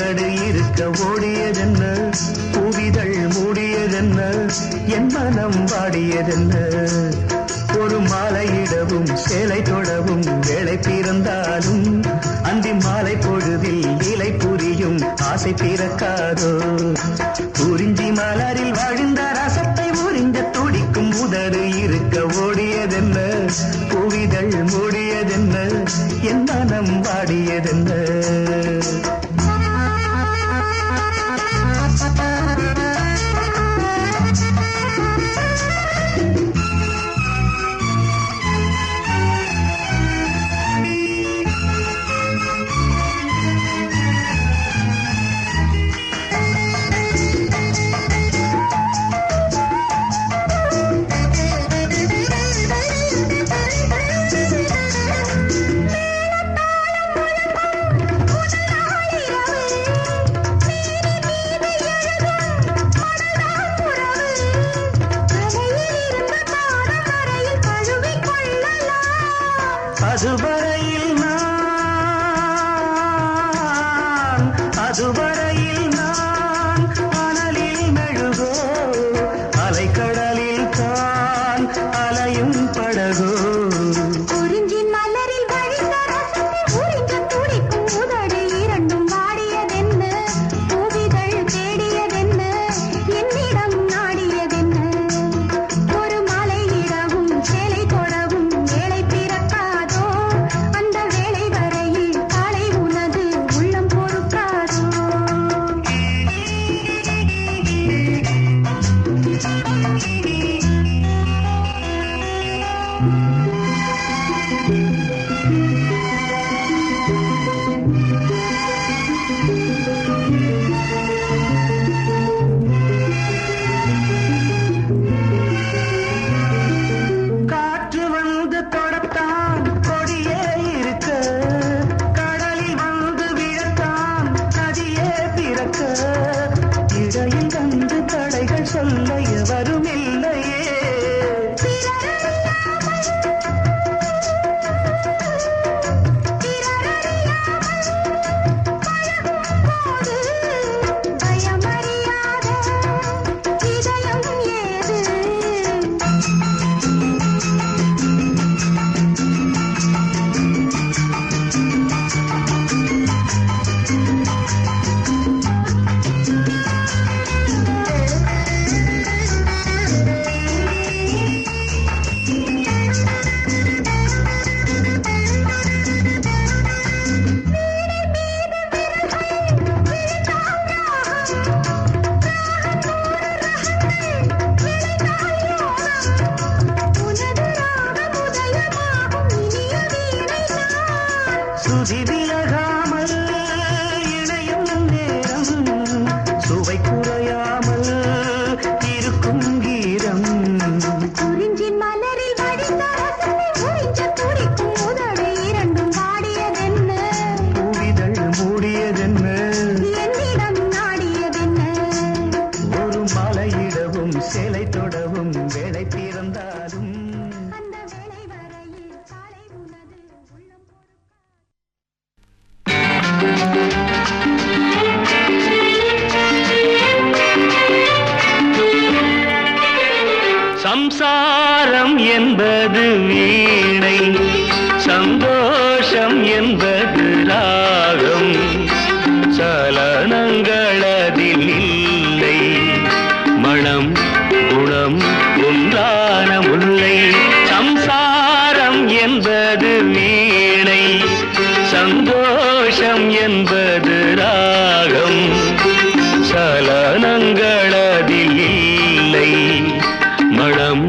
உதடு இருக்க ஓடியதென்ன, பூவிதழ் மூடியதென்ன, என் மனம் வாடியதென்ன. ஒரு மாலையிடவும் சேலை தொடவும் வேலை பிறந்தாலும் அந்தி மாலை பொழுதில் இலை புரியும் ஆசை பிறக்காதோ. குறிஞ்சி மலரில் வாழ்ந்த ரசத்தை உறிஞ்ச துடிக்கும் உதடு இருக்க ஓடியதென்ன, பூவிதழ் மூடியதென்ன, என் மனம் வாடியதென்ன. அதுவரையில் நான் அனலில் மெழுகோ, அலைக்கடலில் தான் அலையும் படகோ. குறிஞ்சின் மலரில் வழிந்த ரசத்தை உறிஞ்ச துடிக்கும் உதடு இரண்டும் வாடியதென்ன, பூவிதழ் தேடியதென்ன, என்னிடம் நாடியதென்ன. ஒரு மலை இடவும் சேலை தொடவும் வேலை பிறக்காதோ, அந்த வேலை வரையில் காலை உனது உள்ளம் பொறுக்காதோ. காற்று வந்து தொடத்தான் கொடியே இருக்க, கடலில் வந்து விழத்தான் நதியே பிறக்க. இடையில் வந்து தடைகள் சொல்ல எவரும் இல்லையே. பயமறியாத இதயம் ஏது. உனது ராகம் உதயமாகும் இனிய வீணைதான். சுதி விலகாமல் இணையும் நேரம், சுவை குறையாமல் இருக்கும் கீதம். குறிஞ்சின் மலரில் வடிந்த ரசத்தை உறிஞ்ச துடிக்கும் உதடு இரண்டும் வாடியதென்ன, பூவிதழ் மூடியதென்ன, என்னிடம் நாடியதென்ன. ஒரு மாலையிடவும் சேலை தொடவும் வேலை பிறந்தாலும் அந்த வேளை வரையில் காலை உனது உள்ளம் சம்சாரம் என்பது வீணை, சந்தோஷம் என்பது ராகம், சலனங்களதில் இல்லை, மனம் குணம் ஒன்றான முல்லை. சம்சாரம் என்பது வீணை, சந்தோஷம் என்பது ராகம், சலனங்களதில் இல்லை, மனம்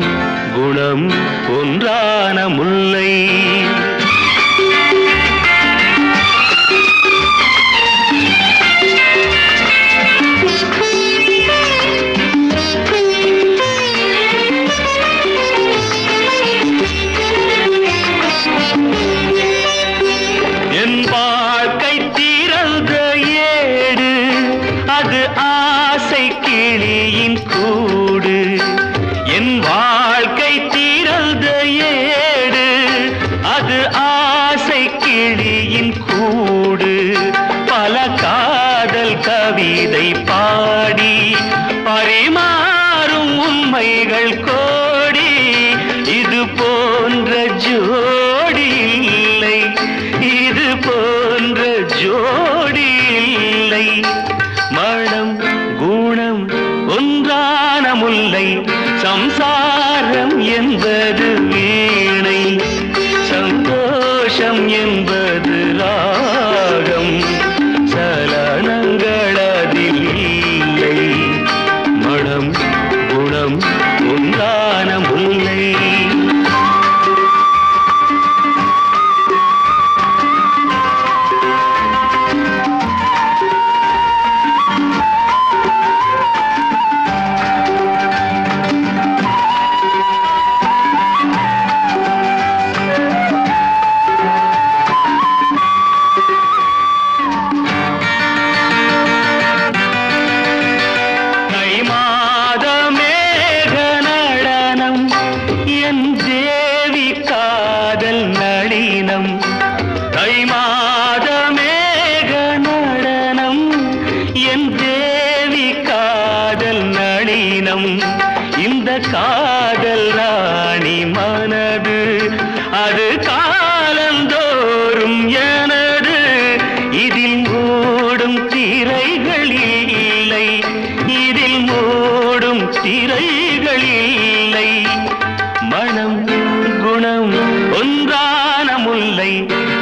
குணம் ஒன்றான முல்லை. என் வாழ்க்கை திறந்த ஏடு, காதல் ராணி மனது அது காலந்தோறும் எனது இதில் மூடும் திரைகள் இல்லை இதில் மூடும் திரைகள் இல்லை மனம் குணம் ஒன்றான முல்லை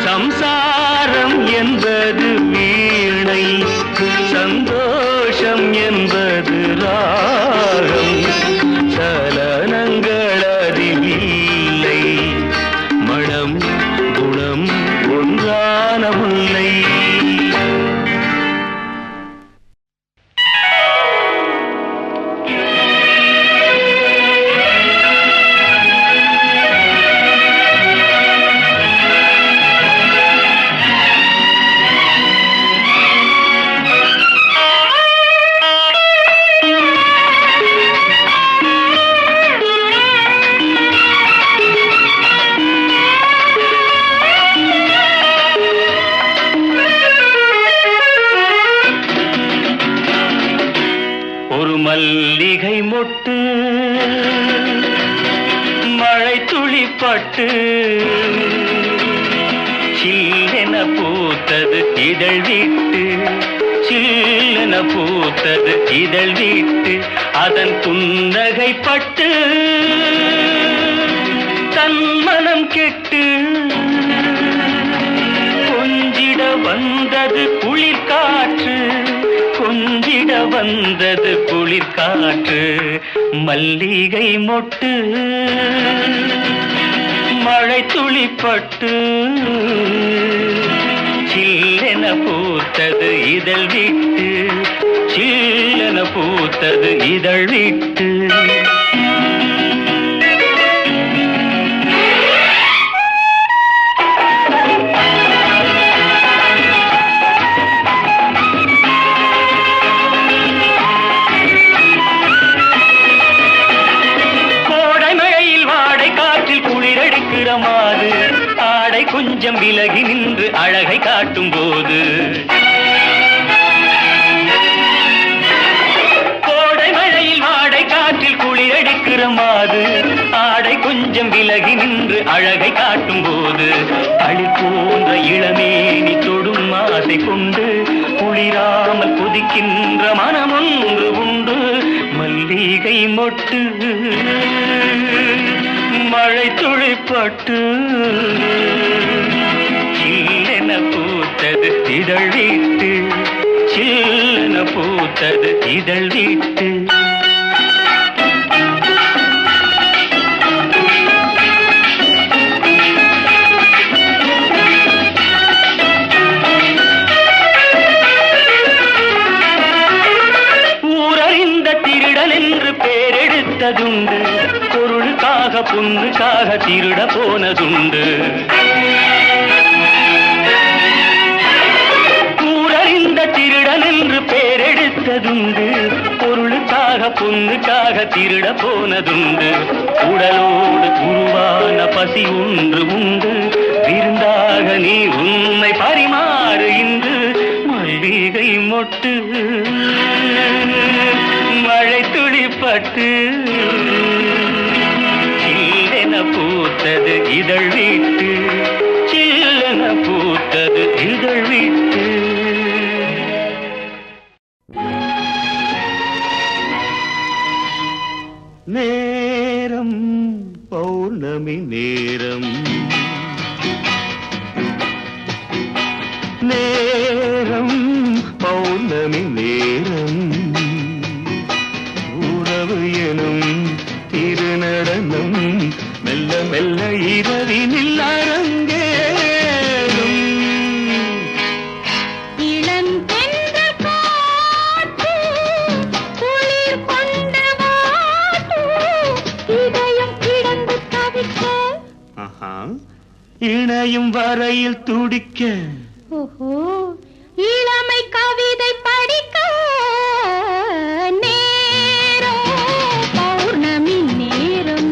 சம்சாரம் என்பது வீணை சந்தோஷம் என்பது ராகம் சலனங்கள் அதில் இல்லை மனம் குணம் ஒன்றான முல்லை மல்லிகை மொட்டு மழை துளிப்பட்டு சில்லென பூத்தது இதழ் விட்டு சில்லென பூத்தது இதழ் விட்டு அதன் புன்னகை பட்டு தன் மனம் கெட்டு கொஞ்சிட வந்தது குளிர்காற்று கொஞ்சிட வந்தது குளிர்காற்று மல்லிகை மொட்டு மழை துளிப்பட்டு சில்லென பூத்தது இதழ் விட்டு சில்லென பூத்தது இதழ் விட்டு ஆடை கொஞ்சம் விலகி நின்று அழகை காட்டும் போது கோடை மழையில் ஆடை காற்றில் குளிரடிக்கிற மாது ஆடை கொஞ்சம் விலகி நின்று அழகை காட்டும் போது அழி போன்ற இளமேனி தொடும் ஆசை கொண்டு குளிராமல் கொதிக்கின்ற மனம் ஒன்று உண்டு மல்லிகை மொட்டு மழை துளிப்பட்டு சில்லென பூத்தது இதழ் விட்டு சில்லென பூத்தது இதழ் விட்டு ஊரறிந்த திருடன் என்று பேரெடுத்ததுண்டு பொருளுக்காக பொண்ணுக்காக திருட போனதுண்டு ஊரறிந்த திருடன் என்று பேரெடுத்ததுண்டு பொருளுக்காக பொண்ணுக்காக திருட போனதுண்டு உடலோடு உருவான பசி ஒன்று உண்டு விருந்தாக நீ உன்னை பரிமாறு இன்று மல்லிகை மொட்டு மழை துளிப்பட்டு சில்லென பூத்தது இதழ் விட்டு சில்லென பூத்தது இதழ் விட்டு நேரம் பௌர்ணமி நேரம் நேரம் பௌர்ணமி நேரம் உறவு எனும் திருநடனம் மெல்ல மெல்ல இரவினில் அரங்கேறும் இளந்தென்றல் காற்று குளிர் கொண்ட வாட்டு இதயம் கிடந்து தவிக்க இணையும் வரையில் துடிக்க ஓஹோ இளமை கவிதை படிக்க நேரம் பௌர்ணமி நேரம்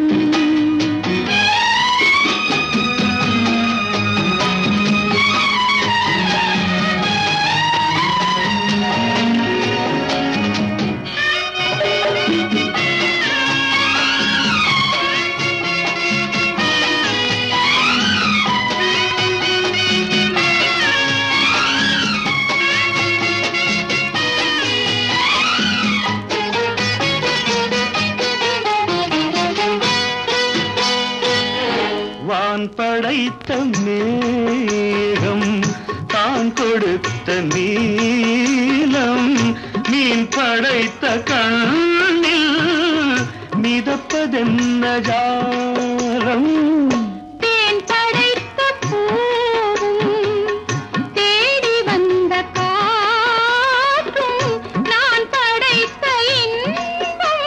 படைத்த மேகம் தான் கொடுத்த நீலம் மீன் படைத்த கண்ணில் மிதப்பதென்ன ஜாலம் தேன் படைத்த பூவும் தேடி வந்த காற்றும் நான் படைத்த இன்பம்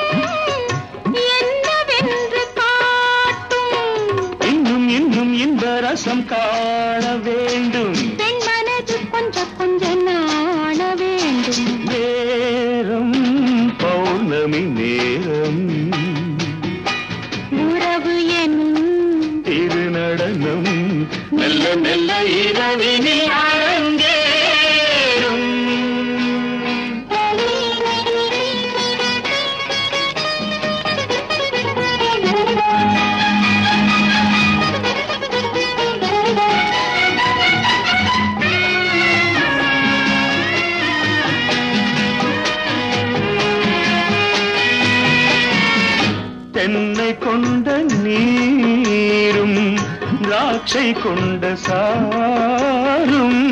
என்னவென்று காட்டும் இன்னும் இன்னும் இன்ப ரசம் காண வேண்டும் பெண் மனது கொஞ்ச நாண வேண்டும் நேரம் பௌர்ணமி நேரம் உறவு எனும் திருநடனம் மெல்ல மெல்ல இரவினில் அரங்கேறும் தென்னை கொண்ட நீரும் திராட்சை கொண்ட சாரும்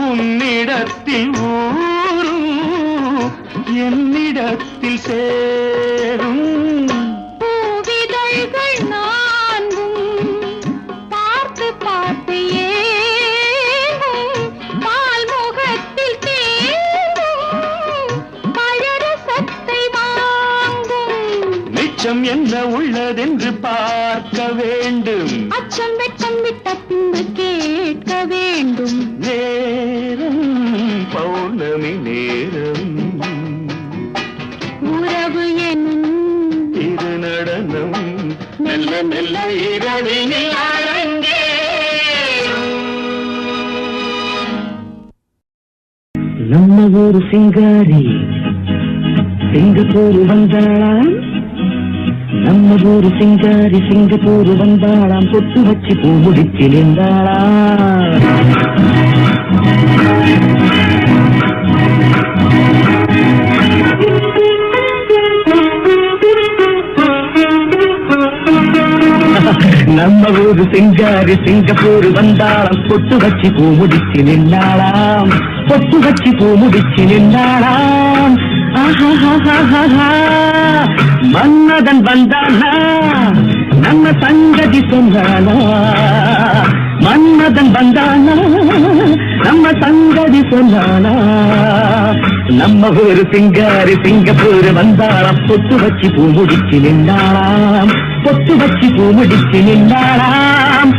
உன்னிடத்தில் ஊரும் என்னிடத்தில் சேரும் பூவிதழ்கள் நான்கும் பார்த்து பார்த்து ஏங்கும் பால் முகத்தில் தேங்கும் பழரசத்தை வாங்கும் மிச்சம் என்ன உள்ளதென்று பார்க்க வேண்டும் அச்சம் வெட்கம் விட்ட பின்பு கேட்க வேண்டும் நேரம் பௌர்ணமி நேரம் உறவு எனும் திருநடனம் மெல்ல மெல்ல இரவினில் அரங்கேறும் நம்ம ஊரு சிங்காரி சிங்கப்பூர் வந்தாளாம் நம்ம ஊரு சிங்காரி சிங்கப்பூர் வந்தாளாம் பொட்டு வச்சு பூ முடிச்சு நின்றாளாம் நம்ம ஊரு சிங்காரி சிங்கப்பூர் வந்தாளாம் பொட்டு வச்சு பூ முடிச்சு நின்றாளாம் பொட்டு வச்சு பூ முடிச்சு நின்றாளாம் மன்மதன் வந்தானா நம்ம சங்கதி சொன்னானா மன்மதன் வந்தானா நம்ம சங்கதி சொன்னானா நம்ம ஊரு சிங்காரி சிங்கப்பூர் வந்தாளாம் பொட்டு வச்சு பூ முடிச்சு நின்றாளாம் பொட்டு வச்சு பூ முடிச்சு நின்றாளாம்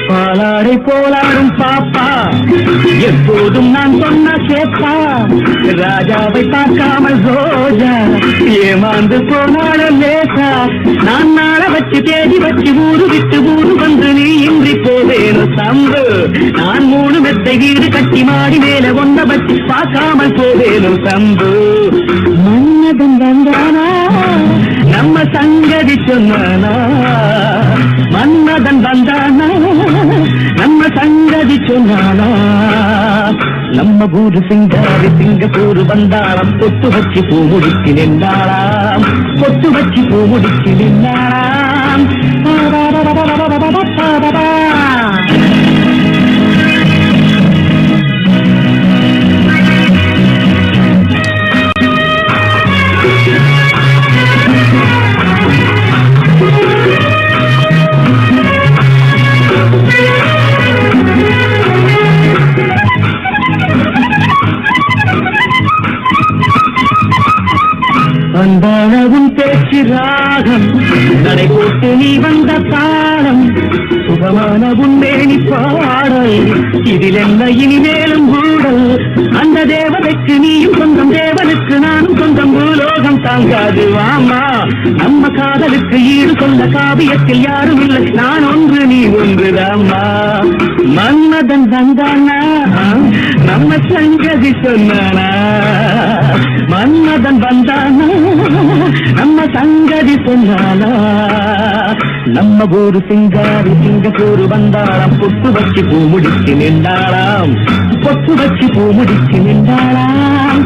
பாலாடை போலாடும் பாப்பா எப்போதும் நான் சொன்ன கேப்பா ராஜாவை பார்க்காமல் ரோஜா ஏமாந்து போனாலும் லேசா நான் நாள வச்சு தேடி வச்சு ஊரு விட்டு ஊரு வந்து நீ இன்றி போவேணும் சம்பு நான் 3 மெத்தை வீடு கட்டி மாடி மேல ஒன்ன வச்சு பார்க்காமல் போவேணும் சம்பு மன்னதன் வந்தானா நம்ம சங்கதி சொன்னானா மன்மதன் வந்தானா நம்ம சங்கதி சொன்னானா நம்ம ஊரு சிங்காரி சிங்கப்பூர் வந்தாளாம் பொட்டு வச்சு பூ முடிச்சு நின்றாளாம் பொட்டு வச்சு பூ முடிச்சு நின்றாளாம் வந்தாளவும் பேச்சு ராகம் நடை போட்டு நீ வந்த தாளம் சுகமான உன்மேனி பாடல் இதில் என்ன இனிமேலும் ஊடல் அந்த தேவதைக்கு நீயும் சொந்தம் தேவனுக்கு நானும் சொந்தம் பூலோகம் தாங்காது வாமா நம்ம காதலுக்கு ஈடு சொல்ல காவியத்தில் யாரும் இல்லை நான் ஒன்று நீ ஒன்றுதாம்மா மன்மதன் வந்தானா நம்ம சங்கதி சொன்னானா மன்மதன் வந்தானா நம்ம சங்கதி சொன்னானா நம்ம ஊரு சிங்காரி சிங்கப்பூர் வந்தாளாம் பொட்டு வச்சு பூ முடிச்சு நின்றாளாம் பொட்டு வச்சு பூ முடிச்சு நின்றாளாம்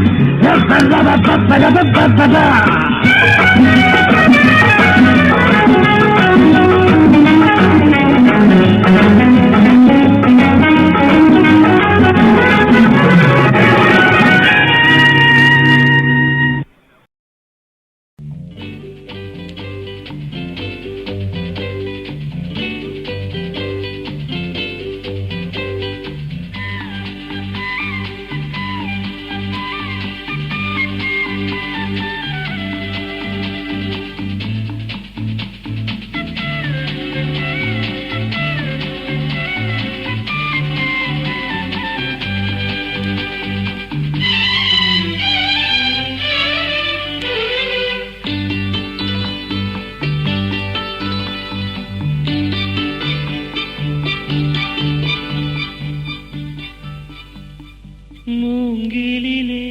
மூங்கிலிலே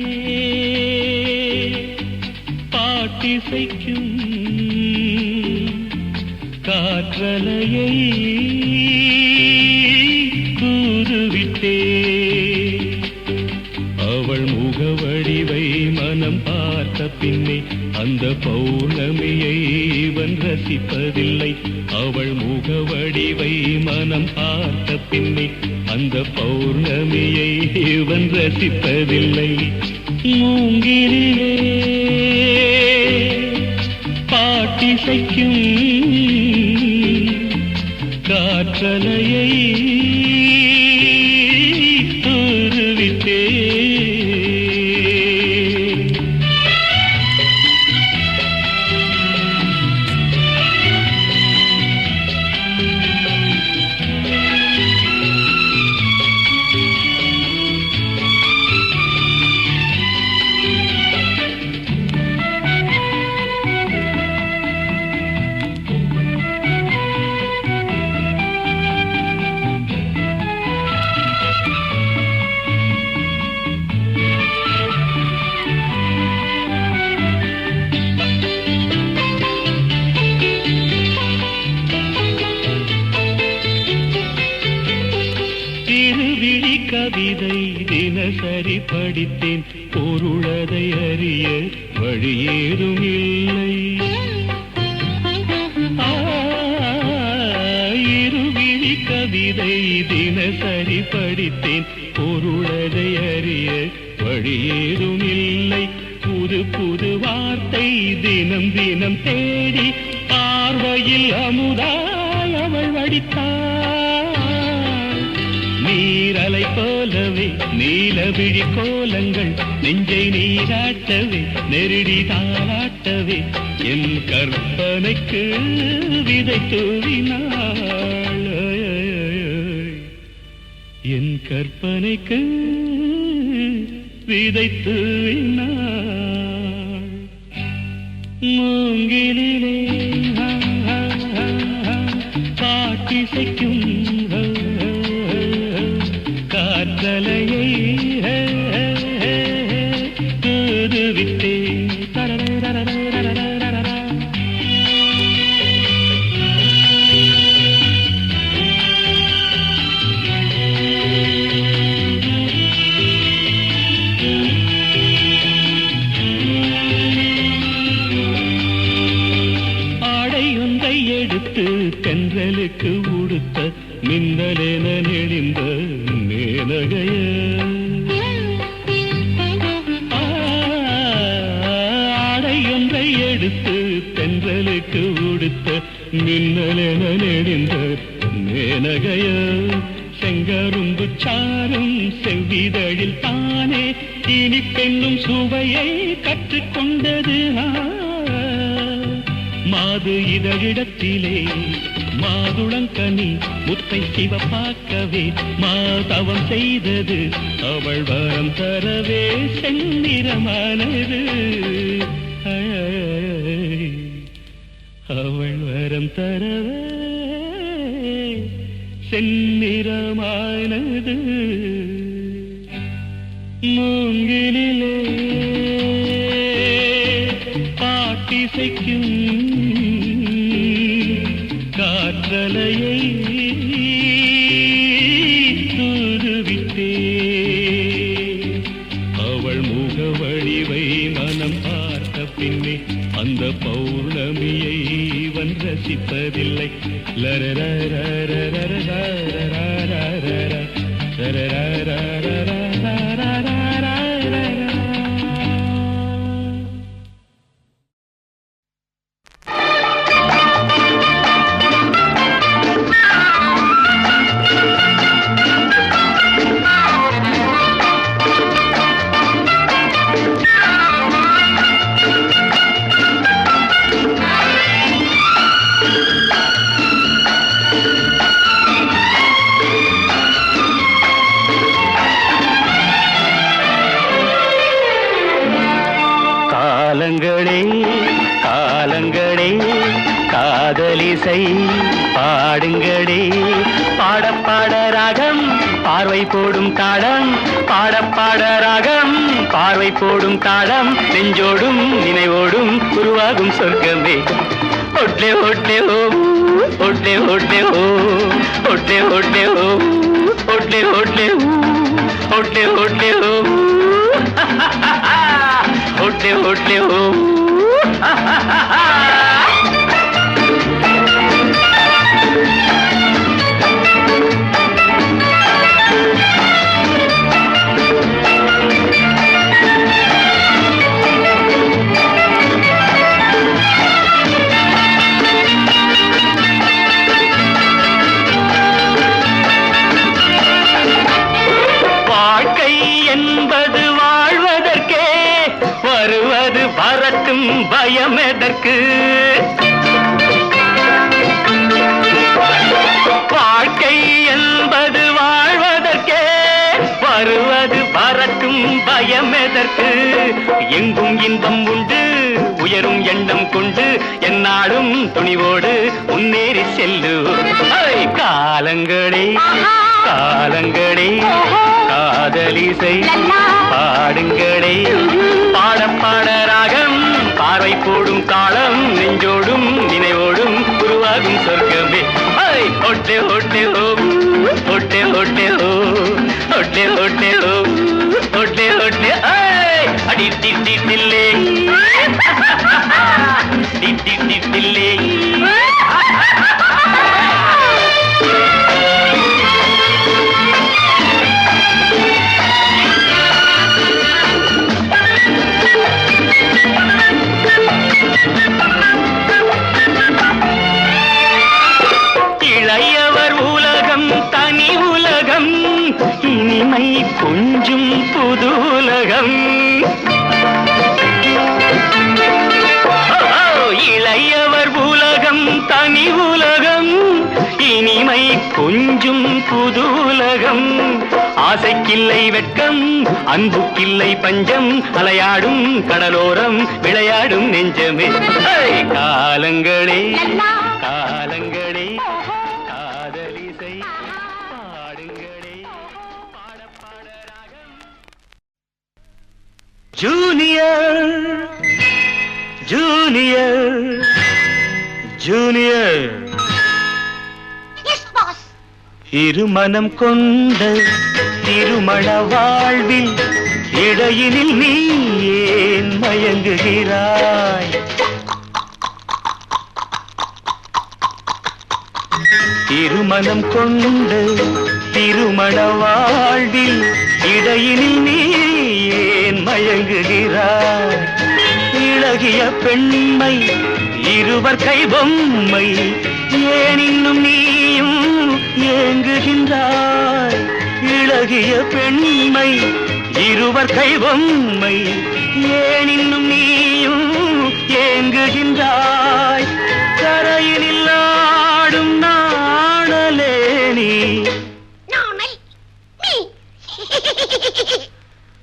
பாட்டிசைக்கும் காற்றலையை கூறுவிட்டே அவள் முகவடிவை மனம் பார்த்த பின்னே அந்த பௌர்ணமியை இவன் ரசிப்பதில்லை அவள் முகவடிவை மனம் பார்த்த பின்னே அந்த பௌர்ணமியை இவன் ரசிப்பதில்லை மூங்கிலே பாட்டிசைக்கும் காற்றலையை கூறுவிட்டே திருவிழி கவிதை தினசரி படித்தேன் பொருளதை அறிய வழியேதும் இல்லை இருவிழி கவிதை தினசரி படித்தேன் பொருளதை அறிய வழியேதும் இல்லை புது புது வார்த்தை தினம் தினம் தேடி பார்வையில் அமுதாய் அவள் வடித்தாள் நீரலை போலவே நீலவிழி கோலங்கள் நெஞ்சை நீராட்டவே நெருடி தாளாட்டவே என் கற்பனைக்கு விதை தூவினாள் என் கற்பனைக்கு விதை தூவினாள் மூங்கிலே பாட்டிசைக்கும் காற்றலையை கூறுவிட்டே ஆடையொன்றை எடுத்து தென்றலுக்கு உடுத்த மின்னலென நெளிந்த மேனகைய ஆடையொன்றை எடுத்து தென்றலுக்கு உடுத்த மின்னலென நெளிந்த மேனகைய செங்கரும்பு சாரும் செவ்விதழில் தானே இனி பெண்ணும் சுவையை கற்றுக்கொண்டது மாது இதழிடத்திலே மாதுளங்கனி முத்தை சிவப்பாக்கவே மாதவம் செய்தது அவள் வரம் தரவே செந்நிறமானது அவள் வரம் தரவே செந்நிறமானது மூங்கிலே பாட்டிசைக்கும் அவள் முகவடிவை மனம் பார்த்த பின்னே அந்த பௌர்ணமியை இவன் ரசிப்பதில்லை. காலங்களே காலங்களே காதலிசை பாடுங்களே, பாட பாட ராகம் பார்வை போடும் தாளம், பாட பாட ராகம் பார்வை போடும் தாளம், நெஞ்சோடும் நினைவோடும் உருவாகும் சொர்க்கமே. ஒட்லே ஒட்லே ஓ ஒட்லே ஒட்லே ஓ ஒட்லே ஒட்லே ஓ ஒட்லே ஒட்லே ஓ ஒட்லே ஒட்லே ஓ ஒட்லே ஒட்லே ஓ வாழ்க்கை என்பது வாழ்வதற்கே, வருவது வரட்டும் பயம் எதற்கு. வாழ்க்கை என்பது வாழ்வதற்கே, வருவது வரட்டும் பயம் எதற்கு. எங்கும் இன்பம் உண்டு உயரும் எண்ணம் கொண்டு, எந்நாளும் துணிவோடு முன்னேறி செல்லு. காலங்களே காலங்களே காதலிசை பாடுங்களே, பாட பாட ராகம் பார்வை போடும் தாளம், நெஞ்சோடும் நினைவோடும் உருவாகும் சொர்க்கமே. ஒட்டே ஒட்டே ஓ ஒட்டே ஒட்டே ஓ ஒட்டே ஒட்டே ஓ ஒட்டே ஒட்டே அடி திட்டி தில்லே திட்டி தில்லே. இளையவர் உலகம் தனி உலகம், இனிமை கொஞ்சும் புது உலகம். இளையவர் உலகம் தனி உலகம், இனிமை கொஞ்சும் புது உலகம். ஆசைக்கில்லை வெட்கம் அன்புக்கில்லை பஞ்சம், அலையாடும் கடலோரம் விளையாடும் நெஞ்சமே. காலங்களே காலங்களே காதலிசை பாடுங்களே, பாட பாட ராகம். ஜூனியர் ஜூனியர் ஜூனியர் இருமனம் கொண்ட திருமண வாழ்வில் இடையினில் நீ ஏன் மயங்குகிறாய்? திருமணம் கொண்ட திருமண வாழ்வில் இடையினில் நீ ஏன் மயங்குகிறாய்? இளகிய பெண்மை இருவர் கை பொம்மை, ஏன் இன்னும் நீயும் ஏங்குகின்றாய்? இளகிய பெண்மை இருவர் கை பொம்மை, ஏன் இன்னும் நீயும் ஏங்குகின்றாய்? கரையினில் ஆடும் நாணலே நீ,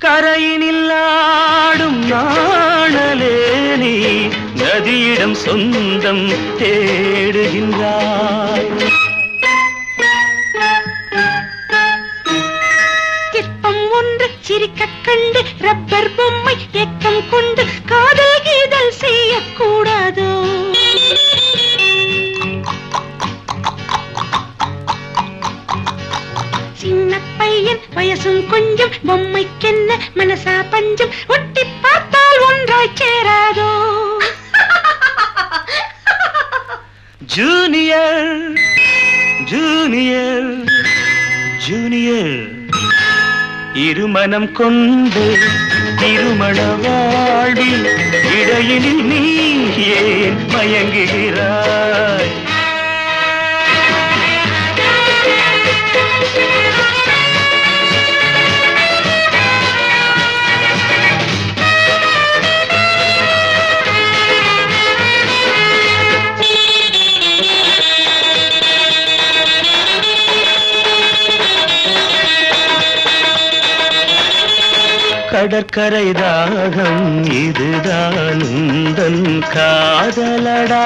கரையினில் ஆடும் நாணலே நீ, நதியிடம் சொந்தம் தேடுகின்றாய். சிற்பம் ஒன்று சிரிக்க கண்டு ரப்பர் பொம்மை ஏக்கம் கொண்டு காதல் கீதல் செய்யக்கூடாதோ? சின்ன பையன் வயசும் கொஞ்சம், பொம்மைக்கென்ன மனசா பஞ்சம் ஒட்டி பார்த்தால் ஒன்றாய் சேராதோ. ஜூனியர் ஜூனியர் ஜூனியர் இருமனம் கொண்டு திருமண வாழ்வில் இடையினில் நீ ஏன் மயங்குகிறாய்? கடற்கரை தாகம் இதுதான் உந்தன் காதலடா.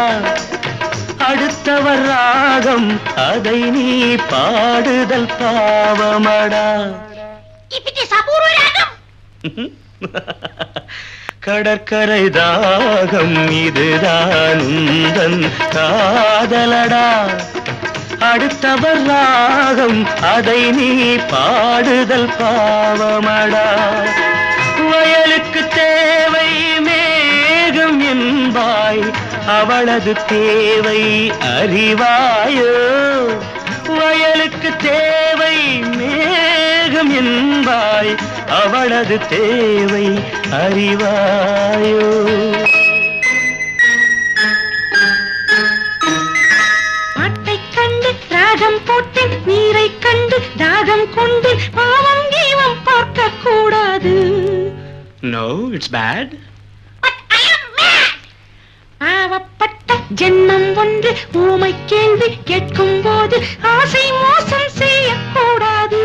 அடுத்தவர் ராகம் அதை நீ பாடுதல் பாவமடா. கடற்கரை தாகம் இதுதான் உந்தன் காதலடா. அடுத்தவர் ராகம் அதை நீ பாடுதல் பாவமடா. வயலுக்கு தேவை மேகம் என்பாய், அவளது தேவை அறிவாயோ? வயலுக்கு தேவை மேகம் என்பாய், அவளது தேவை அறிவாயோ? பாட்டை கண்டு ராகம் போட்டேன், நீரை கண்டு தாகம் கொண்டு பாவம் கீவம் பார்க்க கூடாது. No, it's bad. பாவப்பட்ட ஜென்மம் ஒன்று ஊமை கேள்வி கேட்கும் போது ஆசை மோசம் செய்யக்கூடாது.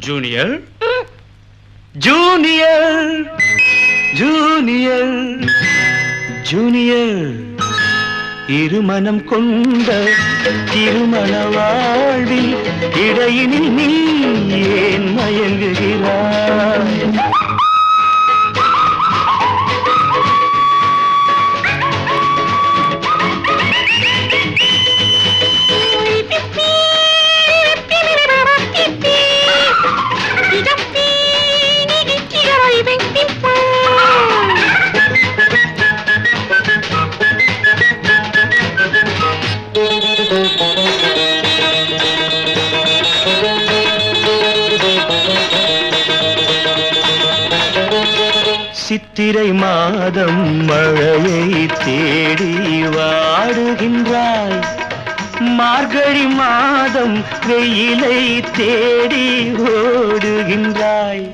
ஜூனியர் ஜூனியர் ஜூனியர் ஜூனியர் இருமனம் கொண்ட திருமண வாழ்வில் இடையினில் நீ ஏன் மயங்குகிறாய்? சித்திரை மாதம் மழையை தேடி வாடுகின்றாய், மார்கழி மாதம் வெயிலை தேடி ஓடுகின்றாய்.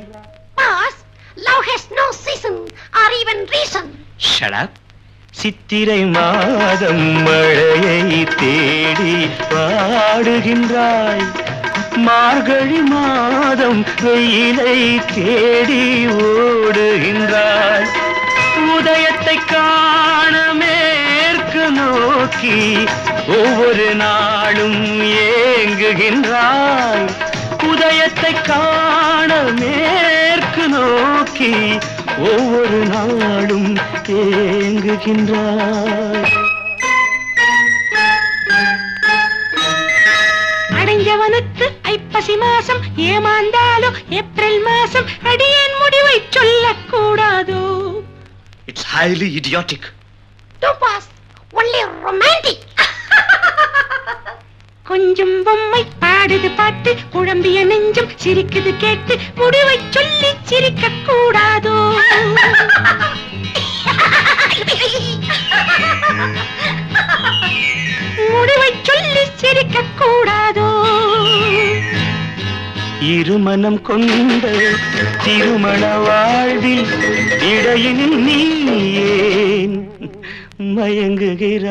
Love has no season or even reason. Shut up. சித்திரை மாதம் மழையை தேடி பாடுகின்றாய், மார்கழி மாதம் வெயிலை தேடி ஓடுகின்றாய். உதயத்தை காண மேற்கு நோக்கி ஒவ்வொரு நாளும் ஏங்குகின்றாய். உதயத்தை காண மேற்கு நோக்கி ஒவ்வொரு நாளும் ஏங்குகின்றாய். அடைஞ்சவனுக்கு ஐப்பசி மாசம் ஏமாந்தாலும் ஏப்ரல் மாசம் அடியேன் முடிவை சொல்லக்கூடாதோ? It's highly idiotic. Topaz, only romantic. கொஞ்சம் பொம்மை பாடுது பாட்டு, குழம்பிய நெஞ்சம் சிரிக்குது கேட்டு, முடிவை சொல்லி சிரிக்க கூடாதோ? முடிவை சொல்லி சிரிக்க கூடாதோ? இருமனம் கொண்ட திருமண வாழ்வில் இடையினில் நீ ஏன் மயங்குகிறாய்?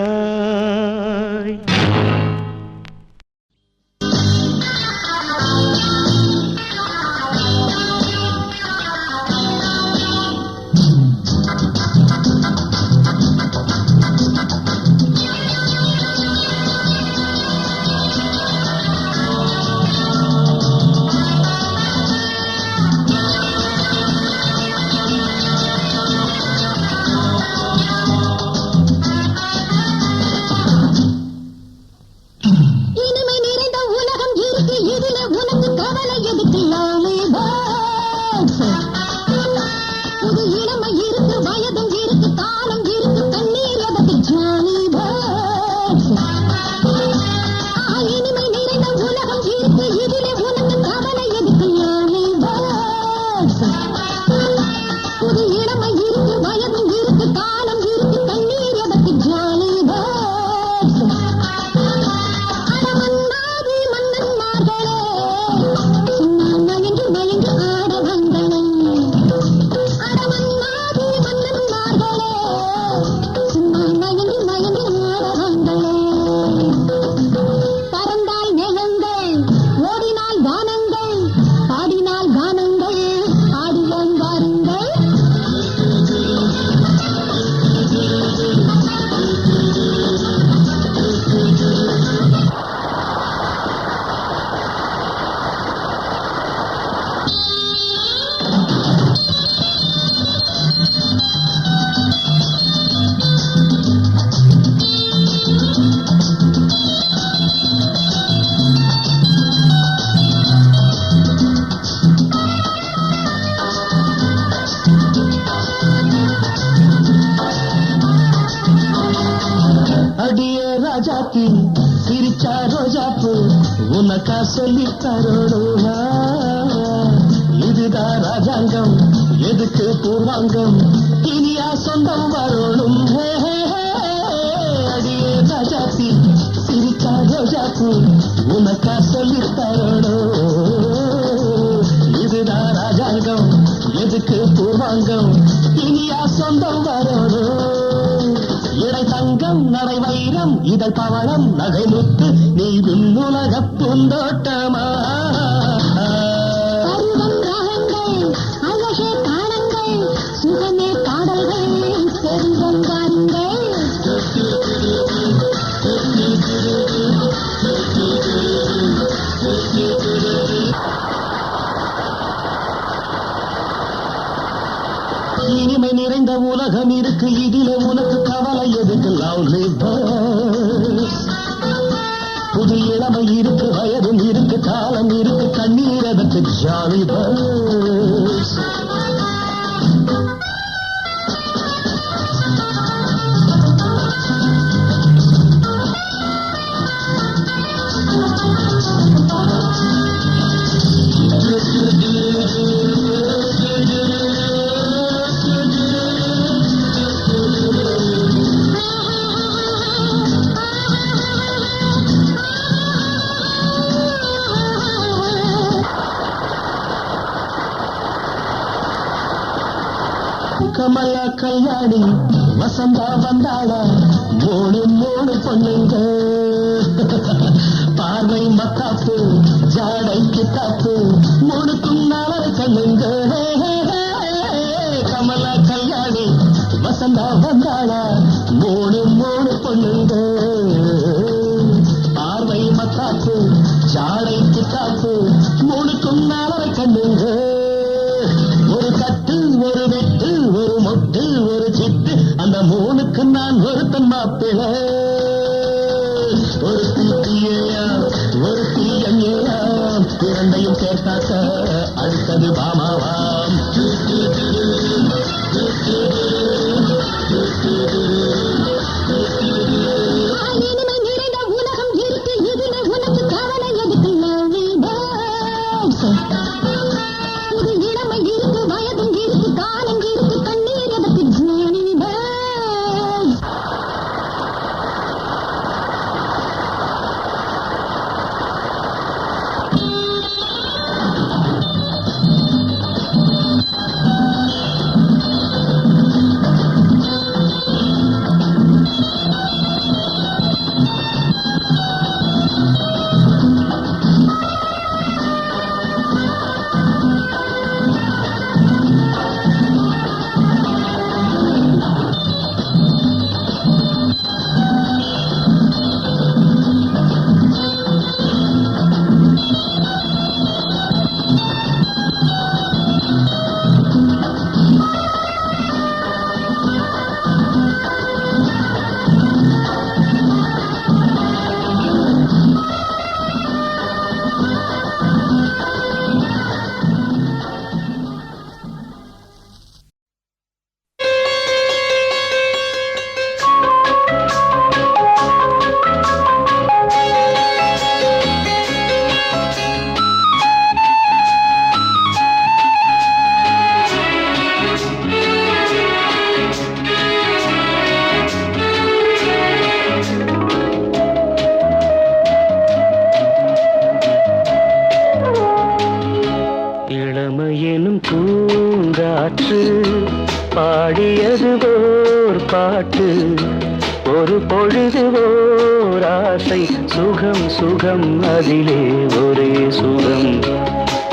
ராஜாத்தி சிரிச்சா ரோஜாப்பு உனக்கா சொல்லி தரோடுவா இதுதான் ராஜாங்கம் எதுக்கு பூர்வாங்கம் இனியா சொந்தம் வரணும் அடியே ராஜாத்தி சிரிச்சா ரோஜாப்பு உனக்கா சொல்லி தரோடும் இதுதான் ராஜாங்கம் எதுக்கு பூர்வாங்கம் இனியா சொந்தம் வரணும் இடை தங்கம் நடை வைரம் இதழ் பவளம் நகை முத்து நீ விண்ணுலக பூந்தோட்டமா அழகே காணங்கள் சுகமே பாடல்கள் செல்வம் வாருங்கள் இனிமை நிறைந்த உலகம் இருக்கு இதிலே உனக்கு கவலை எதுக்கு லவ்லி பேர்ட்ஸ் புது இளமை இருக்கு வயதும் இருக்கு காலம் இருக்கு கண்ணீர் அதற்கு ஜாலி பேர்ட்ஸ் கமலா கல்யாணி வசந்தா வந்தாளா மூணு மூணு பொண்ணுங்க பார்வை மத்தாப்பு ஜாடை கித்தாப்பு மூணுக்கும் நாளை கண்ணுங்க கமலா கல்யாணி வசந்தா வந்தாளா மூணு மூணு பொண்ணுங்க பார்வை மத்தாப்பு ஜாடை கித்தாப்பு மூணுக்கும் நாளை கண்ணுங்க ஒரு கட்டு ஒரு வெட்டு ஒரு மொட்டு ஒரு சிட்டு அந்த மூணுக்கு நான் ஒருத்தன் மாப்பிள ஒரு தீயா ஒரு தீயா இரண்டையும் சேர்த்தாக்க அடுத்தது பாமாவாம் இனிமை நிறைந்த உலகம் இருக்கு இதிலே உனக்கு கவலை எதுக்கு புது இளமை இருக்கு வயதும் இருக்கு காலம் இருக்கு கண்ணீர் எதற்கு ஜாலி பேர்ட்ஸ் பூங்காற்று பாடியது ஓர் பாட்டு ஒரு பொழுது ஓர் ஆசை சுகம் சுகம் அதிலே ஒரே சுகம்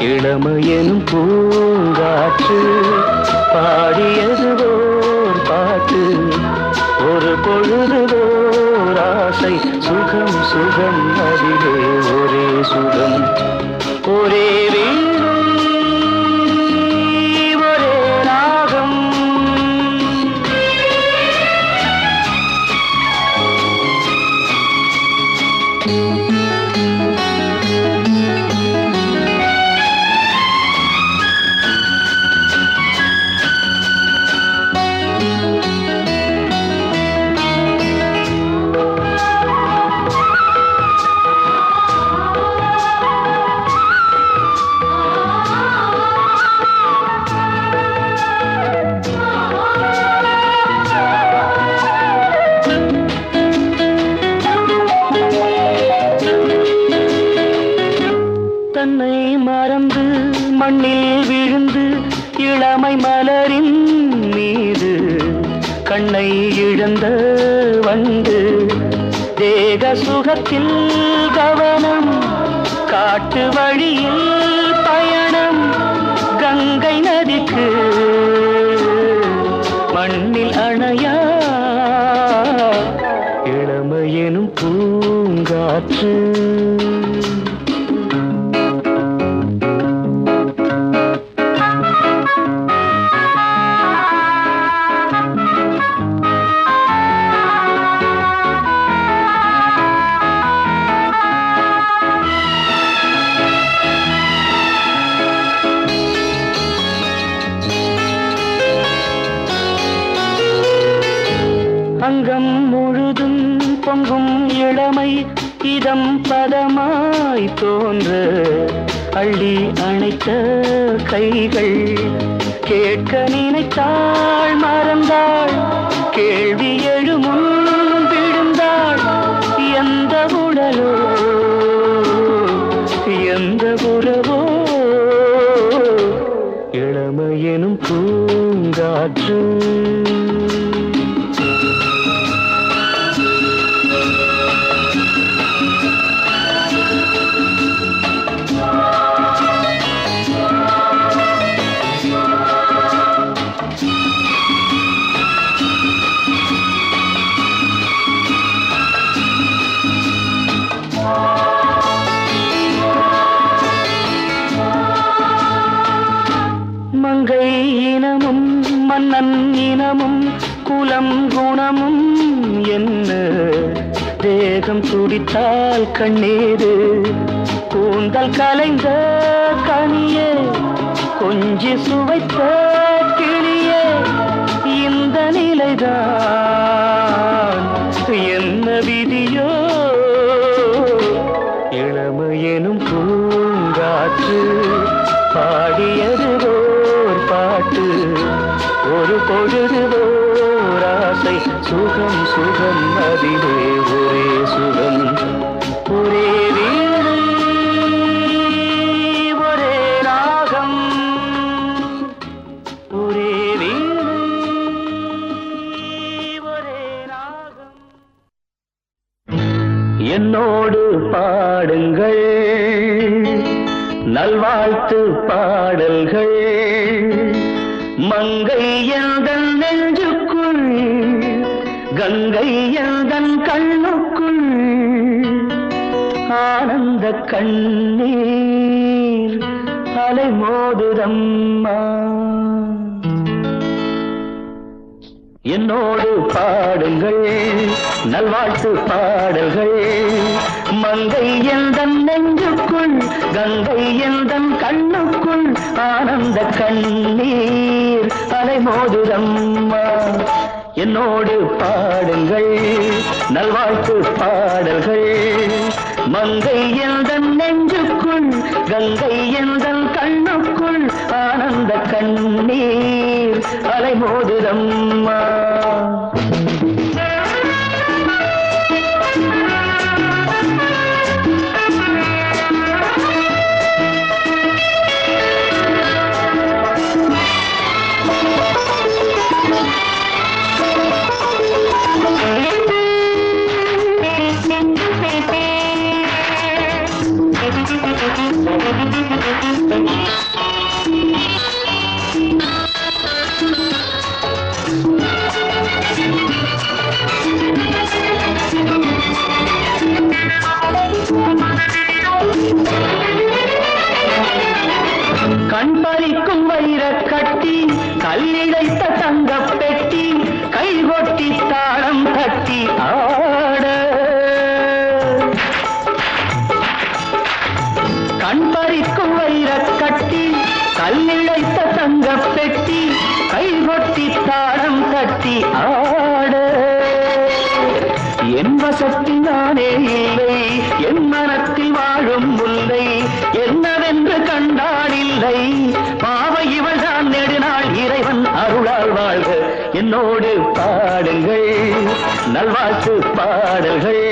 இளமையெனும் பூங்காற்று பாடியது ஓர் பாட்டு ஒரு பொழுது ஓர் ஆசை சுகம் சுகம் அதிலே ஒரே சுகம் ஒரே மறந்து மண்ணில் விழுந்து இளமை மலரின் மீது கண்ணை இழந்த வந்து தேக சுகத்தில் கவனம் காட்டு வழியில் பயணம் கங்கை நதிக்கு மண்ணில் அணையா இளமையெனும் பூங்காற்று அங்கம் முழுதும் பொங்கும் இளமை இதம் பதமாய் தோன்ற அள்ளி அணைத்த கைகள் கேட்க நினைத்தாள் மறந்தாள் கேள்வி எழுமுன் விழுந்தாள் எந்த உடலோ எந்த உறவோ இளமையெனும் பூங்காற்று மங்கை இனமும் மன்னன் இனமும் குலம் குணமும் என்ன தேகம் துடித்தால் கண்ணீரு கூந்தல் கலைந்த கனியே கொஞ்சி சுவைத்த கிளியே இந்த நிலைதான் என்ன விதியோ இளமையெனும் பூங்காற்று பாடியது ஓர் பாட்டு ஒரு பொழுது ஓர் ஆசை சுகம் சுகம் அதிலே ஒரே சுகம் ஒரே வீடு ஒரே ராகம் ஒரே வீடு ஒரே ராகம் என்னோடு பாடுங்கள் நல்வாழ்த்து பாடல்கள் மங்கை எந்தன் நெஞ்சுக்குள் கங்கை எந்தன் கண்ணுக்குள் ஆனந்த கண்ணீர் அலை மோதுதம்மா என்னோடு பாடுங்கள் நல்வாழ்த்து பாடல்கள் மங்கை எந்தன் நெஞ்சுக்குள் கங்கை எந்தன் கண்ணுக்குள் ஆனந்த கண்ணீர் அலை மோதுதம்மா என்னோடு பாடுங்கள் நல்வாழ்த்து பாடல்கள் மங்கை எந்தன் நெஞ்சுக்குள் கங்கை எந்தன் கண்ணுக்குள் ஆனந்த கண்ணீர் அலை மோதுதம்மா கண்பறிக்கும் வைர கட்டி கல்லிழைத்த தங்கப் பெட்டி கைகொட்டி தாளம் தட்டி ஆட கண்பறிக்கும் வைர கட்டி கல்லிழைத்த தங்கப் பெட்டி கைகொட்டி தாளம் தட்டி ஆட என் வசத்தில் நானே இல்லை என் மனத்தில் வாழும் முல்லை என்னவென்று கண்டால் இல்லை பாவை இவள் தான் நெடுநாள் இறைவன் அருளால் வாழ்க என்னோடு பாடுங்கள் நல்வாழ்த்து பாடல்கள்.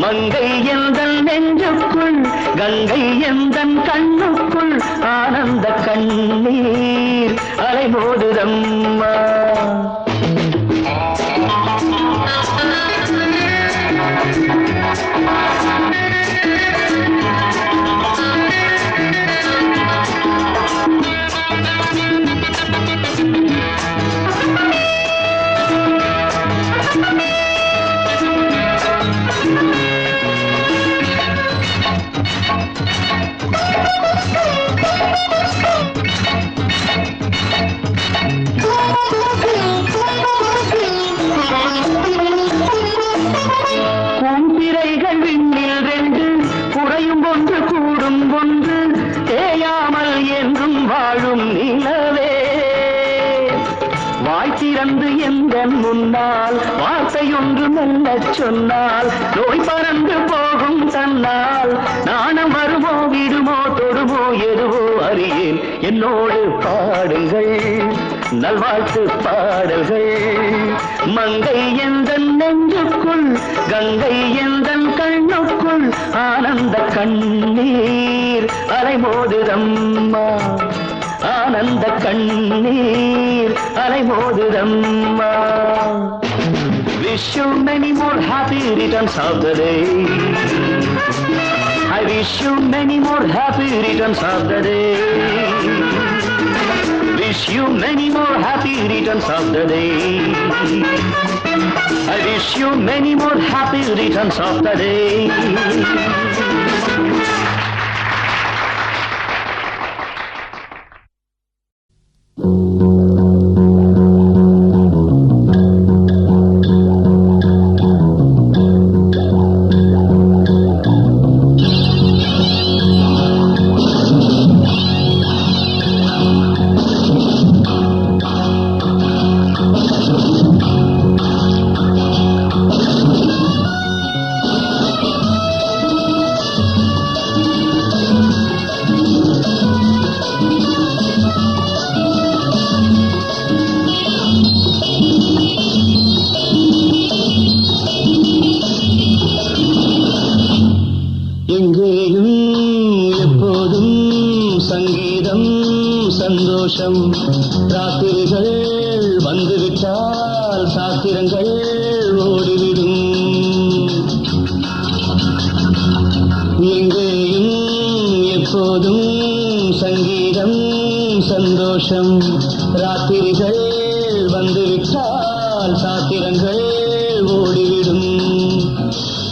மங்கை எந்தன் நெஞ்சுக்குள் கங்கை எந்தன் கண்ணுக்குள் ஆனந்த கண்ணீர் அலைமோதுதம்மா. முன்னால் வார்த்தையொன்று மெல்ல சொன்னால் நோய் பறந்து போகும் தன்னால் நாணம் வருமோ விடுமோ தொடுமோ எதுவோ அறியேன். என்னோடு பாடுங்கள் நல்வாழ்த்து பாடல்கள். மங்கை எந்தன் நெஞ்சுக்குள் கங்கை எந்தன் கண்ணுக்குள் ஆனந்த கண்ணீர் அலைமோதுதம்மா. ஆனந்த கண்ணீர் அலைமோதுதம்மா. Wish you many more happy returns of the day. I wish you many more happy returns of the day. Wish you many more happy returns of the day. I wish you many more happy returns of the day. ராத்திரிகள் வந்துவிட்டால் சாத்திரங்கள் ஓடிவிடும். எங்கேயும் எப்போதும் சங்கீதம் சந்தோஷம். ராத்திரிகள் வந்துவிட்டால் சாத்திரங்கள் ஓடிவிடும்.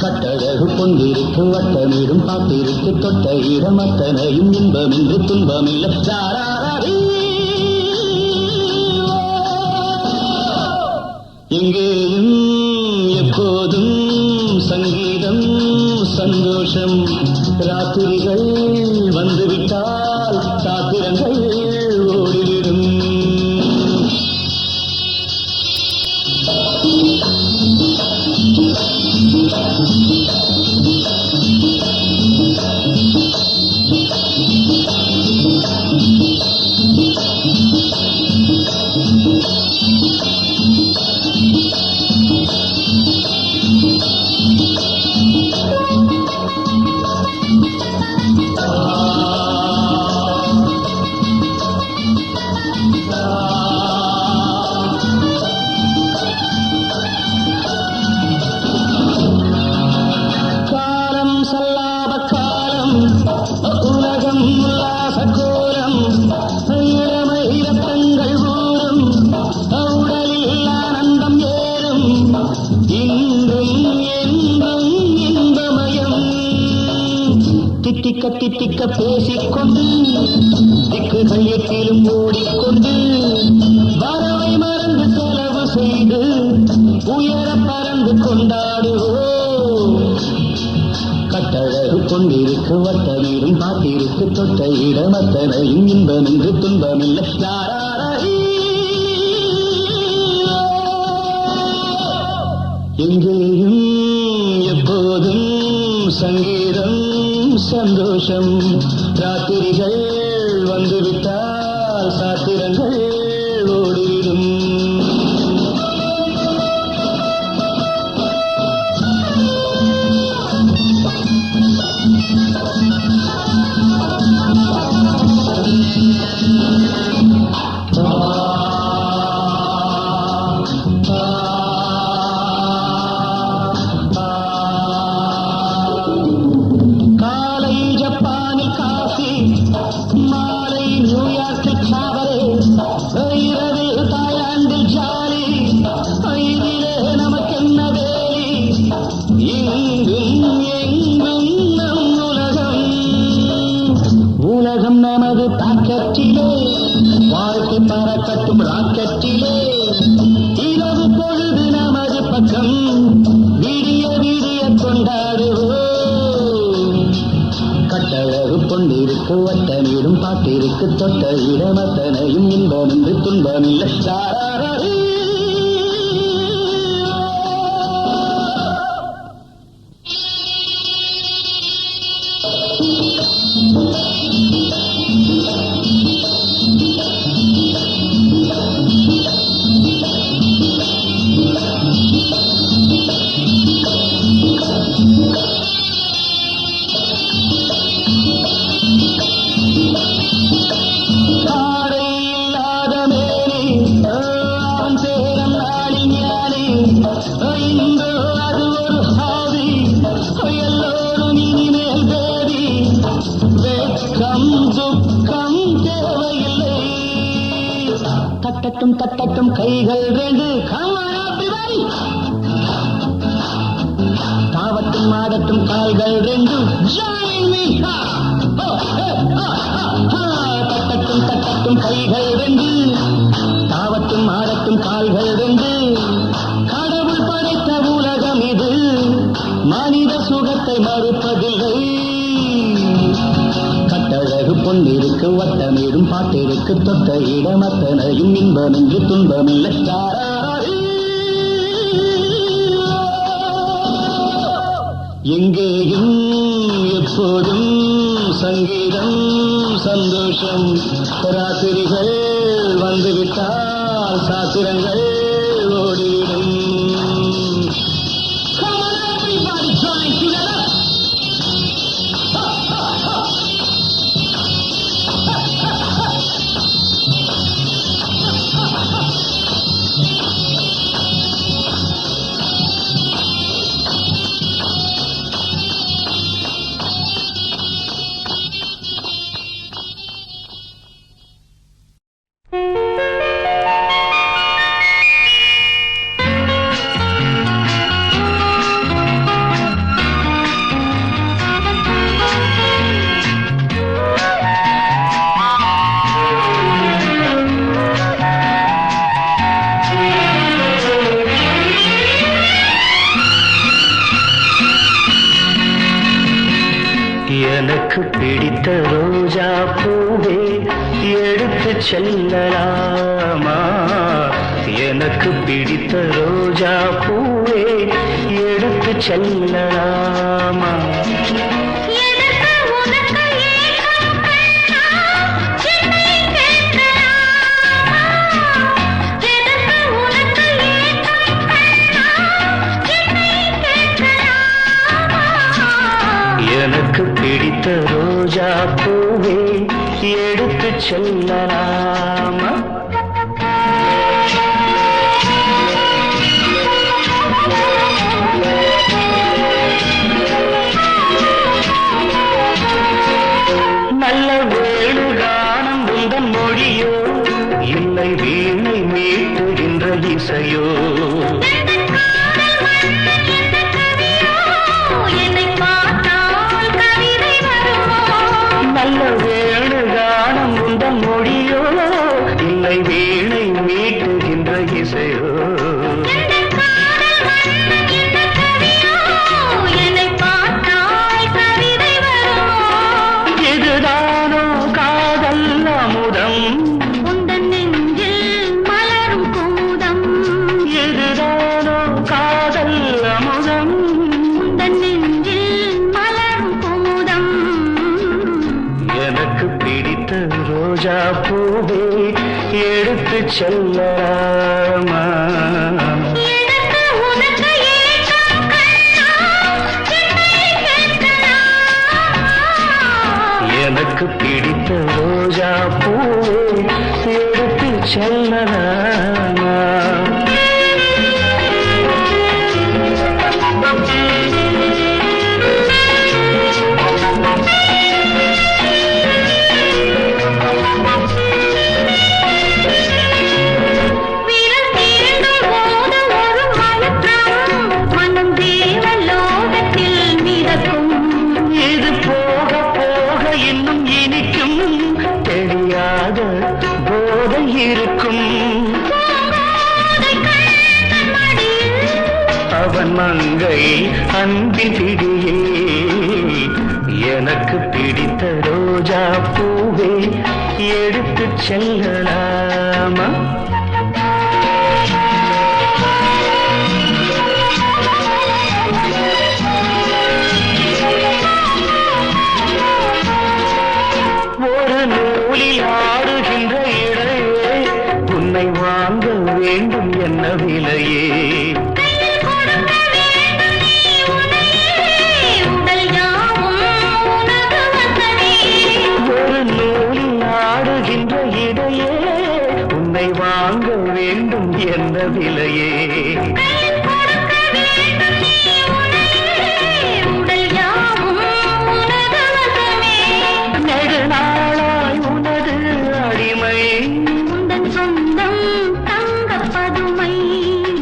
கட்டழகு கொண்டிருக்கு வட்டமிடும் பாத்திருக்கு தொட்ட இடம் அத்தனையும் இன்பமின்றி துன்பமில்லை. எங்கேயும் எப்போதும் சங்கீதம் சந்தோஷம். ராத்திரிகள் வந்துவிட்டால் சாத்திரங்கள் ஓடிவிடும். தித்திக்க பேசிக்கொண்டு திக்குகள் எட்டிலும் ஓடிக்கொண்டு வரவை மறந்து செலவு செய்து உயர பறந்து கொண்டாடுவோம். கட்டழகு கொண்டிருக்கு வட்டமீடும் பாத்திருக்கு தொட்ட இடம் அத்தனையும் இன்பமின்றி துன்பமில்லை. எங்கேயும் எப்போதும் சங்கீதம் சந்தோஷம். ராத்திரிகள் வந்துவிட்டால் சாத்திரங்கள் ஓடிவிடும். நமது பாக்கெட்டிலே வாழ்க்கை பறக்கட்டும் ராக்கெட்டிலே இரவு பொழுது நமது பக்கம் விடிய விடிய கொண்டாடுவோம் கட்டழகு பொன்னிருக்கு வட்டமிடும் பாட்டிற்கு தொட்ட இடமத்தனையும் இன்பம் என்று துன்பமில்லை தட்டட்டும் தட்டட்டும் கைகள் ரெண்டு தாவட்டும் ஆடட்டும் கால்கள் ரெண்டு தட்டட்டும் தட்டட்டும் கைகள் ரெண்டு தாவட்டும் ஆடட்டும் கால்கள் ரெண்டு கடவுள் படைத்த உலகம் இது மனித சுகத்தை மறுப்பதில்லை கட்டழகு பொன்னிருக்கு வட்டமிடும் பாட்டிற்கு தொட்ட இடமத்தனையும் இன்பமின்றி துன்பமில்லை எங்கேயும் எப்போதும் சங்கீதம் சந்தோஷம் ராத்திரிகள் வந்துவிட்டால் சாத்திரங்கள் ஓடிவிடும் எனக்கு பிடித்த ரோஜா பூவே எடுத்து செல்லலாமா எனக்கு பிடித்த ரோஜா பூவே எடுத்து செல்லலாமா எனக்கு பிடித்த ரோஜா பூவே எடுத்து செல்லலாமா நல்ல வேணுகானம் உந்தன் மொழியோ இல்லை வீணை மீட்டுகின்ற இசையோ நல்ல வேணுகானம் உந்தன் மொழியோ இல்லை வீணை மீட்டுகின்ற இசையோ இதுதானோ காதல் அமுதம் உந்தன் நெஞ்சில் மலரும் குமுதம் இதுதானோ காதல் அமுதம் உந்தன் நெஞ்சில் மலரும் குமுதம் எனக்கு பிடித்த ரோஜா பூவே எடுத்து செல்லலாமா எனக்கு பிடித்த ரோஜா பூவே எடுத்து செல்லலாமா இது போக போக இன்னும் இனி பிடிக்கும் தெரியாத போதை இருக்கும் அவன் மங்கை அன்பின் பிடியே எனக்கு பிடித்த ரோஜா பூவே எடுத்துச் செல்லலாமா ஒரு நூலில் ஆடுகின்ற இடையே உன்னை வாங்க வேண்டும் என்ன விலையே ஒரு நூலில் ஆடுகின்ற இடையே உன்னை வாங்க வேண்டும் என்ன விலையே நெடுநாளாய் உனது அடிமை உந்தன் சொந்தம் தங்க பதுமை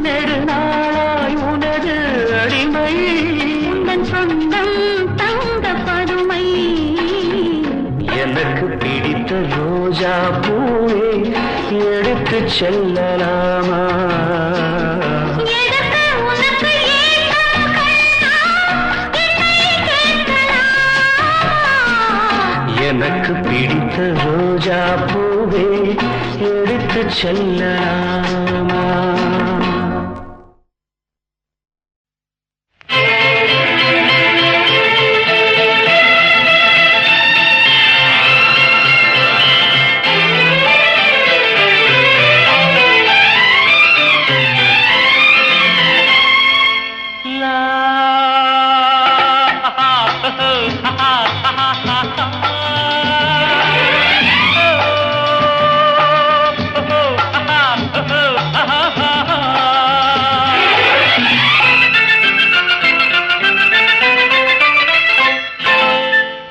நெடுநாளாய் உனது அடிமை உந்தன் சொந்தம் தங்க பதுமை எனக்கு பிடித்த ரோஜா பூவே எடுத்துச் செல்லலாமா எனக்கு பிடித்த ரோஜா பூவே எடுத்துச் செல்லலாமா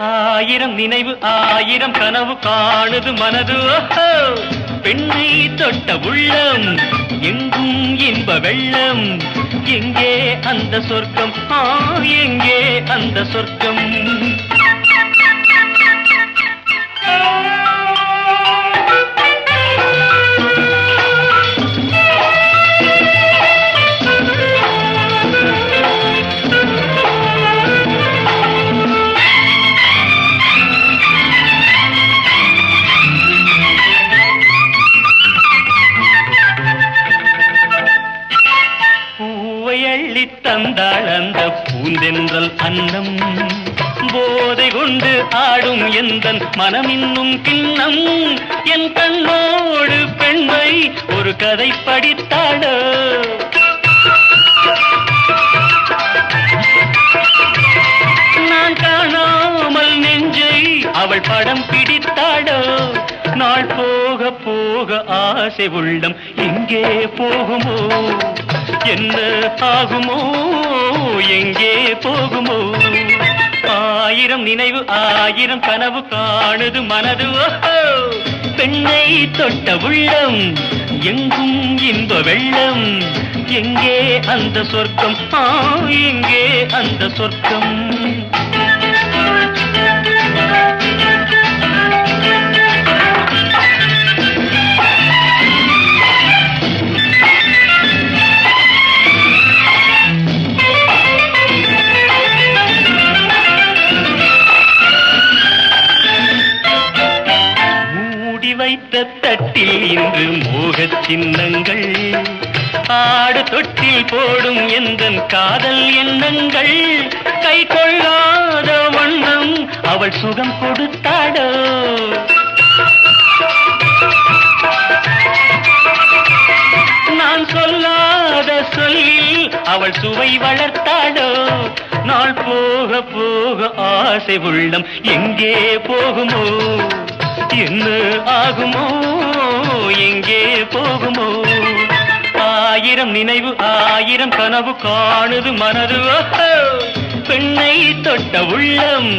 ஆயிரம் நினைவு ஆயிரம் கனவு காணுது மனது பெண்ணை தொட்ட உள்ளம் எங்கும் இன்ப வெள்ளம் எங்கே அந்த சொர்க்கம் எங்கே அந்த சொர்க்கம் தந்தாள் அந்த பூந்தென்றல் அன்னம் போதை கொண்டு ஆடும் எந்தன் மனமின்னும் கிண்ணம் என் கண்ணோடு பெண்மை ஒரு கதை படித்தாளோ நான் காணாமல் நெஞ்சை அவள் படம் பிடித்தாளோ நாள் போக போக ஆசை உள்ளம் எங்கே போகுமோ என்ன ஆகுமோ எங்கே போகுமோ ஆயிரம் நினைவு ஆயிரம் கனவு காணுது மனது பெண்ணை தொட்ட உள்ளம் எங்கும் இன்ப வெள்ளம் எங்கே அந்த சொர்க்கம் எங்கே அந்த சொர்க்கம் வைத்த தட்டில் இன்று மோகச் சின்னங்கள் ஆடு தொட்டில் போடும் எந்தன் காதல் எண்ணங்கள் கை கொள்ளாத வண்ணம் அவள் சுகம் கொடுத்தாடோ நான் சொல்லாத சொல்லில் அவள் சுவை வளர்த்தாடோ நாள் போக போக ஆசை உள்ளம் எங்கே போகுமோ என்ன ஆகுமோ எங்கே போகுமோ ஆயிரம் நினைவு ஆயிரம் கனவு காணுது மனது பெண்ணை தொட்ட உள்ளம்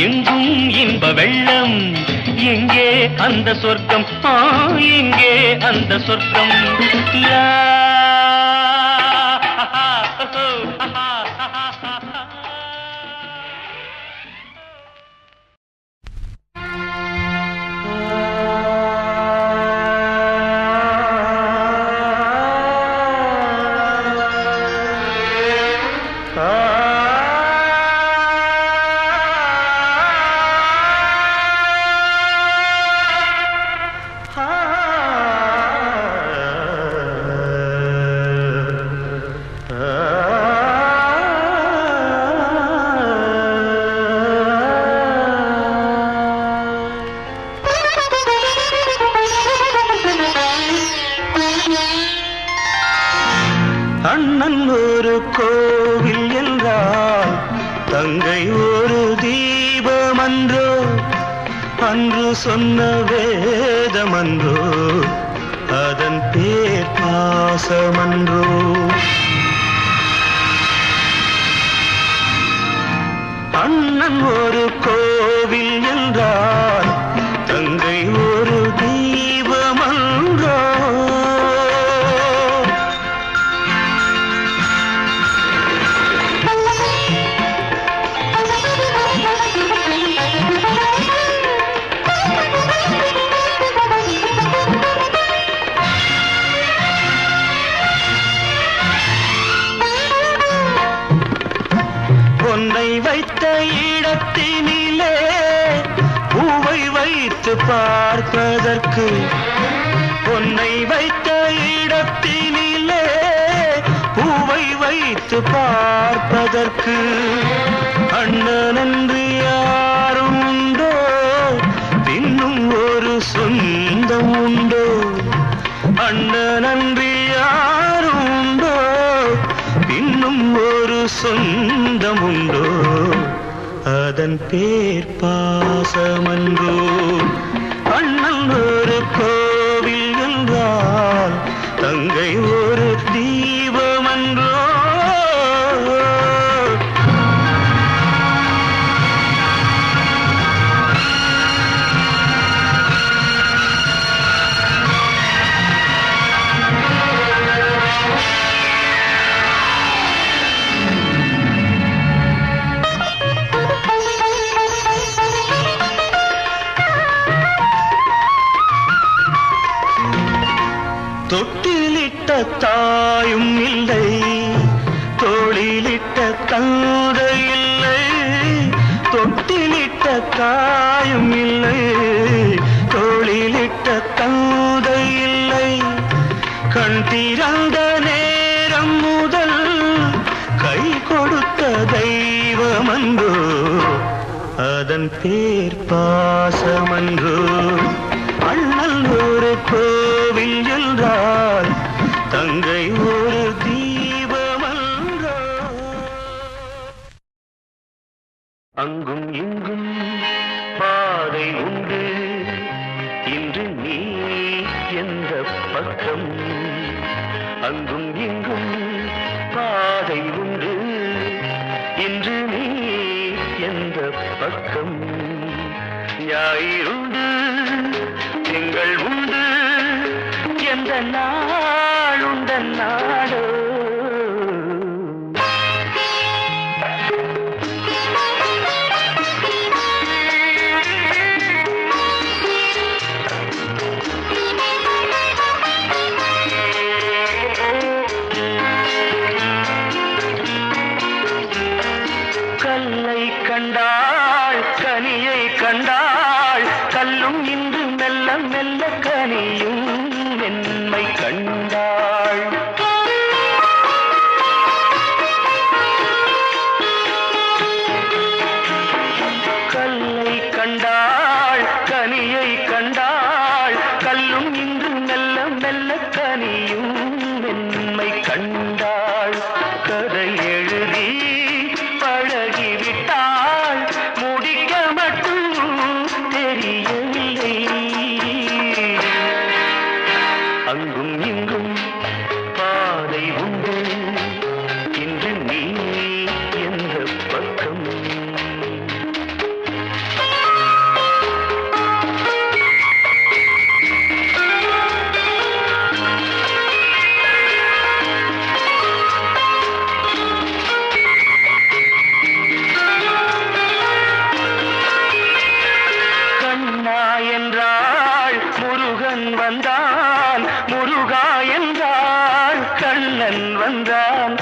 எங்கும் இன்ப வெள்ளம் எங்கே அந்த சொர்க்கம் எங்கே அந்த சொர்க்கம் லா கோவில் என்றால் தங்கை ஒரு தீபமன்றோ, அன்று சொன்ன வேதமன்றோ, அதன் பேர் பாசமன்றோ. அண்ணன் ஒரு கோவில் என்றால் தங்கை ஒரு தீபமன்றோ. பொன்னை வைத்த இடத்தினிலே பூவை வைத்து பார்ப்பதற்கு, பொன்னை வைத்த இடத்தினிலே பூவை வைத்து பார்ப்பதற்கு அண்ணன் என்று யாரும் உண்டோ, இன்னும் ஒரு சொந்தம் உண்டோ? அண்ணன் என்று யாரும் உண்டோ, இன்னும் ஒரு சொந்தம் உண்டோ? அதன் பேர் பாசமன்றோ. அண்ணன் ஒரு கோவில் என்றால் தங்கை ஒரு தீபமன்றோ. தொட்டிலிட்ட தாயும் இல்லை, தோளிலிட்ட தந்தை இல்லை. தொட்டிலிட்ட தாயும் இல்லை, தோளிலிட்ட தந்தை இல்லை. கண் திறந்த நேரம் முதல் கை கொடுத்த தெய்வமன்றோ, அதன் பேர் பாசமன்றோ. அண்ணல் ஒரு கோவில் என்றால் தங்கை ஒரு தீபமன்றோ. அங்கும் இங்கும் பாதை உண்டு, இன்று நீ எந்த பக்கம்? அங்கும் இங்கும் பாதை உண்டு, இன்று நீ எந்த பக்கம்? ஞாயிறுண்டு, திங்கள் உண்டு, எந்த நாளுண்ட நாடோ? கல்லை கண்டாள், கனியை கண்டாள், கல்லும் இன்று மெல்ல மெல்ல கனியும் மென்மை கண்டாள். கல்லை கண்டாள், கனியை கண்டாள், கல்லும் இன்று மெல்ல மெல்ல கனியும் மென்மை கண்டாள். கதை எழுதி பழகிவிட்டாள், முடிக்க மட்டும் தெரியவில்லை. அங்கும் இங்கும் பாதை உண்டு, இன்று நீ எந்த பக்கம்? கண்ணா என்றாள் முருகன் வந்தான், முருகா என்றாள் கண்ணன் வந்தான்.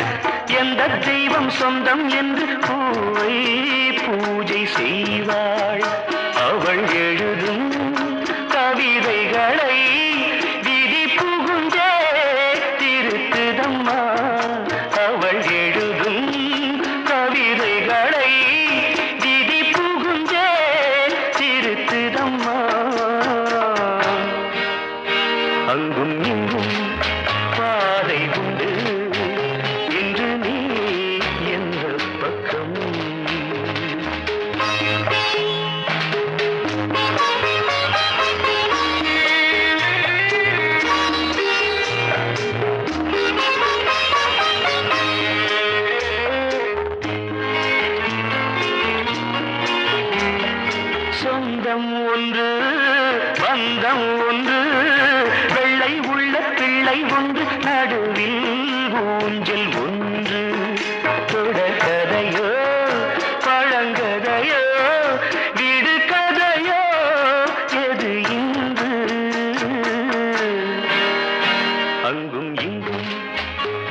எந்த தெய்வம் சொந்தம் என்று பூவை பூஜை செய்வாள். அவள் எழுதும் கவிதைகளை விதி புகுந்தே திருத்துதம்மா. அவள் எழுதும் கவிதைகளை விதி புகுந்தே திருத்துதம்மா. அங்கும் இங்கும் பாதை உண்டு, இன்று நீ சொந்தம் ஒன்று வெள்ளை உள்ள பிள்ளை ஒன்று நடுவில் ஊஞ்சல் ஒன்று தொடக்கதையோ பழங்கதையோ வீடு கதையோ எது இன்று அங்கும் இங்கும்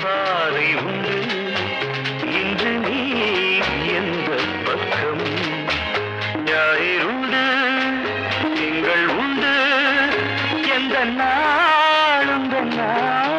பாதை உண்டு இன்று நீ எந்த பக்கம் ஞாயிறுண்டு திங்கள் உண்டு எந்த நாளும் நாள்